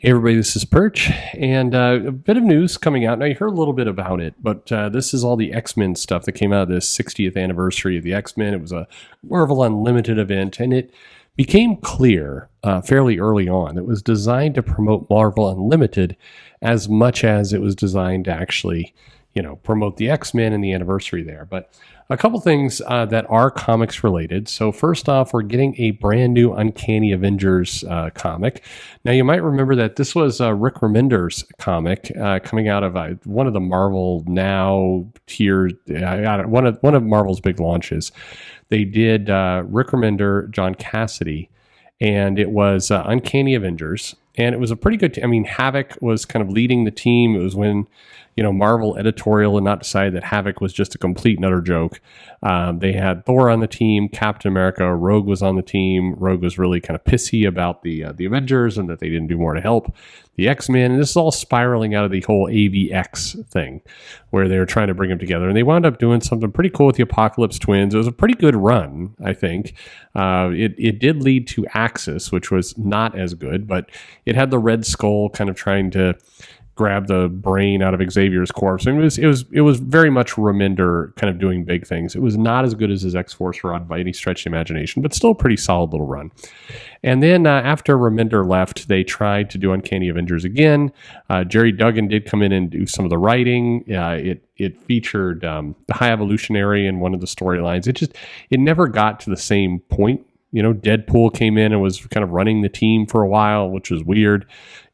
Hey everybody, this is Perch, and a bit of news coming out. Now you heard a little bit about it, but this is all the X-Men stuff that came out of the 60th anniversary of the X-Men. It was a Marvel Unlimited event, and it became clear fairly early on that it was designed to promote Marvel Unlimited as much as it was designed to actually, promote the X-Men and the anniversary there. But a couple things that are comics related. So first off, we're getting a brand new Uncanny Avengers comic. Now you might remember that this was Rick Remender's comic coming out of one of the Marvel Now tier, one of Marvel's big launches. They did Rick Remender, John Cassidy, and it was Uncanny Avengers. And it was a pretty good Havoc was kind of leading the team. It was when, Marvel editorial had not decided that Havoc was just a complete and utter joke. They had Thor on the team, Captain America, Rogue was on the team. Rogue was really kind of pissy about the Avengers and that they didn't do more to help the X-Men. And this is all spiraling out of the whole AVX thing where they were trying to bring them together. And they wound up doing something pretty cool with the Apocalypse Twins. It was a pretty good run, I think. It did lead to Axis, which was not as good, but it had the Red Skull kind of trying to grab the brain out of Xavier's corpse. I mean, it was very much Remender kind of doing big things. It was not as good as his X-Force run by any stretch of the imagination, but still a pretty solid little run. And then after Remender left, they tried to do Uncanny Avengers again. Jerry Duggan did come in and do some of the writing. It featured the High Evolutionary in one of the storylines. It never got to the same point. Deadpool came in and was kind of running the team for a while, which was weird.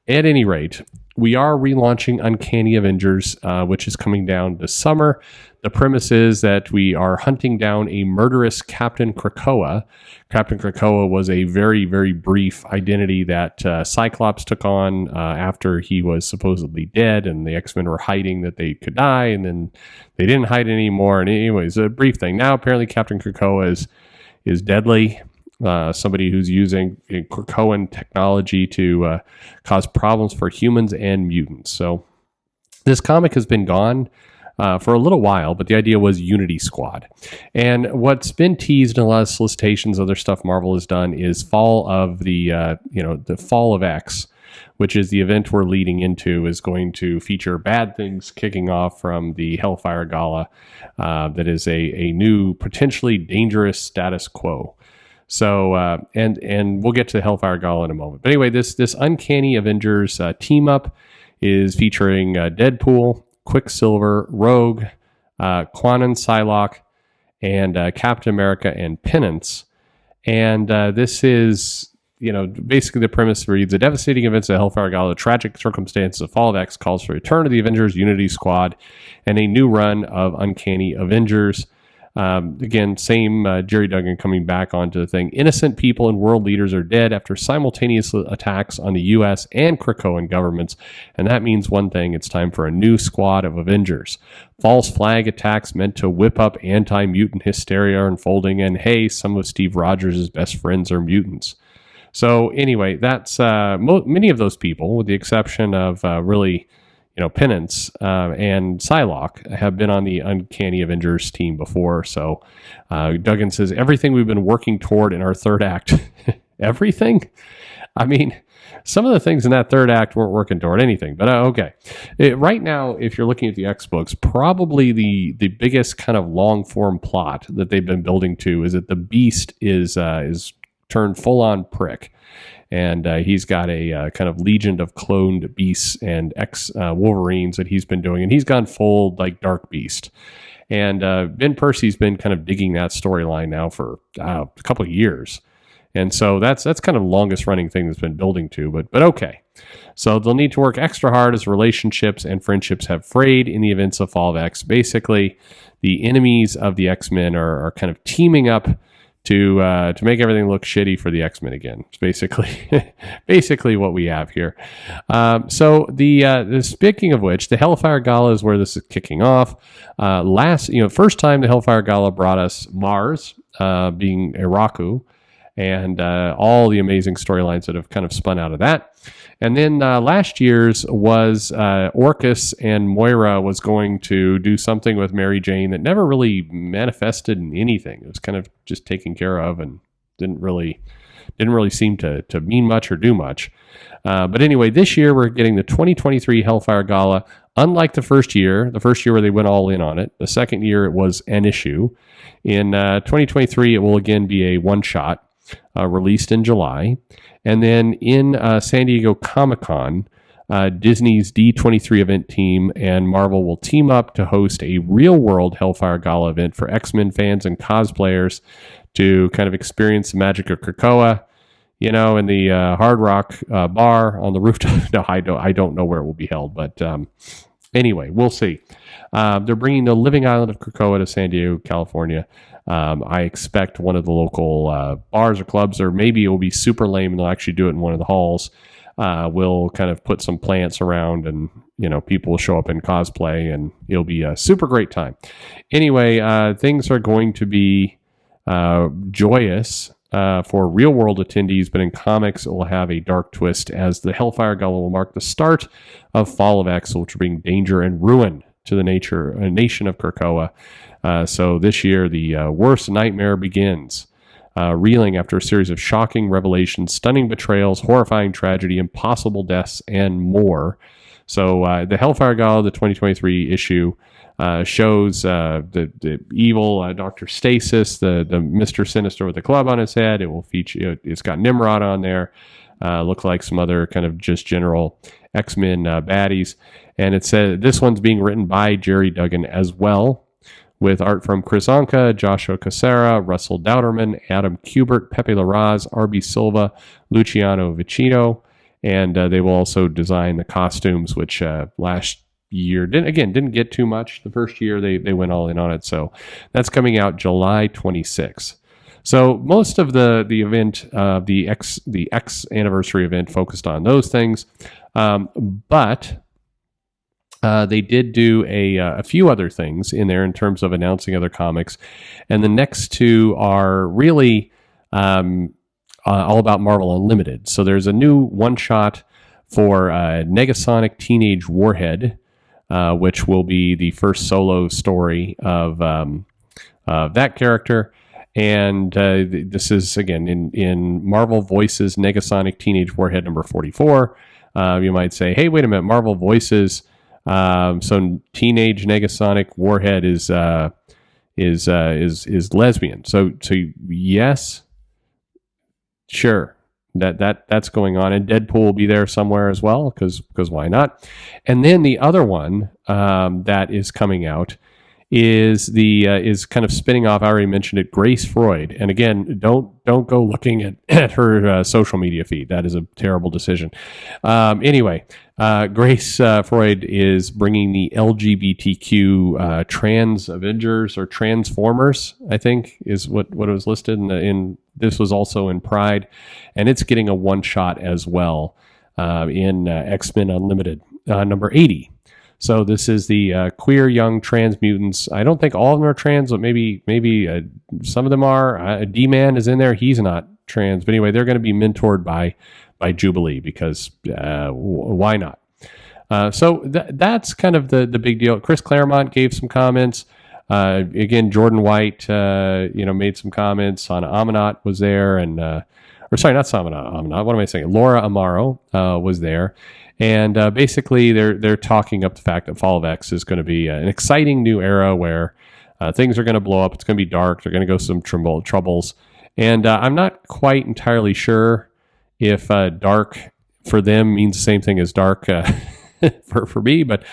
At any rate, we are relaunching Uncanny Avengers, which is coming down this summer. The premise is that we are hunting down a murderous Captain Krakowa. Captain Krakowa was a very, very brief identity that Cyclops took on after he was supposedly dead, and the X-Men were hiding that they could die, and then they didn't hide anymore. And anyways, a brief thing. Now, apparently, Captain Krakowa is deadly. Somebody who's using Krakowan technology to cause problems for humans and mutants. So this comic has been gone for a little while, but the idea was Unity Squad. And what's been teased in a lot of solicitations, other stuff Marvel has done, is fall of the Fall of X, which is the event we're leading into, is going to feature bad things kicking off from the Hellfire Gala. That is a new, potentially dangerous status quo. So, and we'll get to the Hellfire Gala in a moment. But anyway, this Uncanny Avengers team up is featuring Deadpool, Quicksilver, Rogue, Quanon Psylocke, and Captain America and Penance. And this is, basically the premise reads: the devastating events of Hellfire Gala, the tragic circumstances of Fall of X calls for a return of the Avengers Unity Squad and a new run of Uncanny Avengers. Again, same Jerry Duggan coming back onto the thing. Innocent people and world leaders are dead after simultaneous attacks on the U.S. and Krakowan governments, and that means one thing: it's time for a new squad of Avengers. False flag attacks meant to whip up anti-mutant hysteria are unfolding, and hey, some of Steve Rogers' best friends are mutants. So anyway, that's many of those people, with the exception of Penance and Psylocke, have been on the Uncanny Avengers team before. So Duggan says, everything we've been working toward in our third act. Everything? I mean, some of the things in that third act weren't working toward anything, but okay. Right now, if you're looking at the X books, probably the biggest kind of long-form plot that they've been building to is that the Beast is turned full-on prick. And he's got a kind of legion of cloned beasts and ex-Wolverines that he's been doing. And he's gone full, Dark Beast. And Ben Percy's been kind of digging that storyline now for a couple of years. And so that's kind of the longest running thing that's been building to. But okay. So they'll need to work extra hard as relationships and friendships have frayed in the events of Fall of X. Basically, the enemies of the X-Men are kind of teaming up to make everything look shitty for the X-Men again. It's basically what we have here. So the speaking of which, the Hellfire Gala is where this is kicking off. First time the Hellfire Gala brought us Mars, being Iraku, and all the amazing storylines that have kind of spun out of that. And then last year's was Orcus and Moira was going to do something with Mary Jane that never really manifested in anything. It was kind of just taken care of and didn't really didn't really seem to mean much or do much. But anyway, this year we're getting the 2023 Hellfire Gala. Unlike the first year where they went all in on it, the second year it was an issue. In 2023, it will again be a one-shot released in July. And then in San Diego Comic-Con, Disney's D23 event team and Marvel will team up to host a real-world Hellfire Gala event for X-Men fans and cosplayers to kind of experience the magic of Krakowa, in the Hard Rock bar on the rooftop. No, I don't know where it will be held, but anyway, we'll see. They're bringing the living island of Krakowa to San Diego, California. I expect one of the local bars or clubs, or maybe it will be super lame and they'll actually do it in one of the halls. We'll kind of put some plants around and, people will show up in cosplay and it'll be a super great time. Anyway, things are going to be joyous for real-world attendees, but in comics, it will have a dark twist as the Hellfire Gala will mark the start of Fall of X, which will bring danger and ruin to the nation of Krakowa. So this year, the worst nightmare begins, reeling after a series of shocking revelations, stunning betrayals, horrifying tragedy, impossible deaths, and more. So the Hellfire Gala, the 2023 issue, shows the evil Dr. Stasis, the Mr. Sinister with the club on his head. It will feature. It's got Nimrod on there. Look like some other kind of just general X-Men baddies. And it says this one's being written by Jerry Duggan as well, with art from Chris Anka, Joshua Cassara, Russell Dowderman, Adam Kubert, Pepe Larraz, R.B. Silva, Luciano Vicino, and they will also design the costumes, which last year didn't get too much. The first year they went all in on it, so that's coming out July 26th. So most of the event, the X anniversary event, focused on those things, but they did do a few other things in there in terms of announcing other comics, and the next two are really all about Marvel Unlimited. So there's a new one-shot for Negasonic Teenage Warhead, which will be the first solo story of that character. And this is, again, in Marvel Voices Negasonic Teenage Warhead number 44. You might say, hey, wait a minute, Marvel Voices. So Teenage Negasonic Warhead is lesbian. So yes, sure. That's going on, and Deadpool will be there somewhere as well, because why not? And then the other one that is coming out is is kind of spinning off. I already mentioned it, Grace Freud. And again, don't go looking at her social media feed. That is a terrible decision. Anyway, Grace Freud is bringing the LGBTQ trans Avengers, or Transformers, I think is what it was listed in. This was also in Pride, and it's getting a one shot as well in X-Men Unlimited number 80. So this is the queer young trans mutants. I don't think all of them are trans, but maybe some of them are. D-Man is in there. He's not trans, but anyway, they're going to be mentored by Jubilee, because why not? So that's kind of the big deal. Chris Claremont gave some comments. Again, Jordan White, made some comments on Amanat was there, and or sorry, not Amanat. What am I saying? Laura Amaro was there. And basically, they're talking up the fact that Fall of X is going to be an exciting new era where things are going to blow up. It's going to be dark. They're going to go some troubles. And I'm not quite entirely sure if dark for them means the same thing as dark for me. But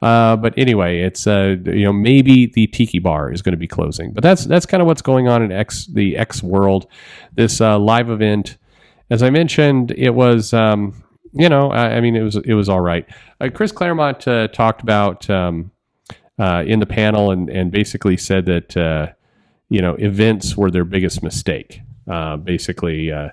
anyway, it's maybe the Tiki Bar is going to be closing. But that's kind of what's going on in the X world. This live event, as I mentioned, it was. It was all right. Chris Claremont talked about in the panel and basically said that events were their biggest mistake. The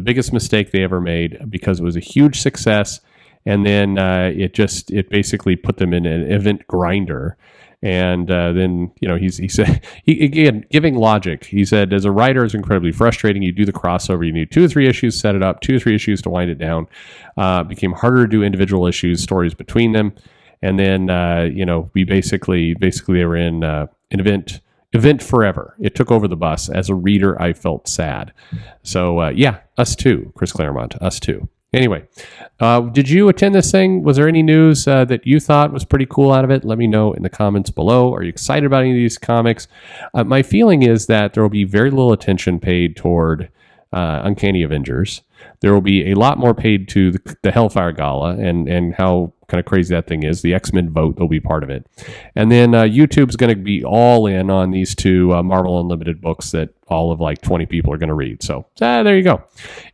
biggest mistake they ever made, because it was a huge success, and then it basically put them in an event grinder. And then, he said, again, giving logic, he said, as a writer, it's incredibly frustrating. You do the crossover, you need 2 or 3 issues, set it up, 2 or 3 issues to wind it down. It became harder to do individual issues, stories between them. And then, we basically they were in an event event forever. It took over the bus. As a reader, I felt sad. So yeah, us too, Chris Claremont, us too. Anyway, did you attend this thing? Was there any news that you thought was pretty cool out of it? Let me know in the comments below. Are you excited about any of these comics? My feeling is that there will be very little attention paid toward Uncanny Avengers. There will be a lot more paid to the Hellfire Gala and how kind of crazy that thing is. The X-Men vote will be part of it. And then YouTube's going to be all in on these two Marvel Unlimited books that all of like 20 people are going to read. So there you go.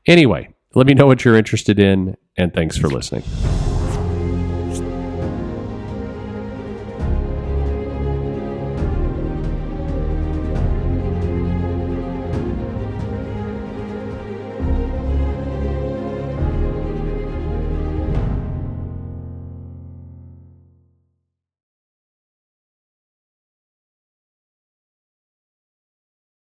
Anyway, let me know what you're interested in, and thanks for listening.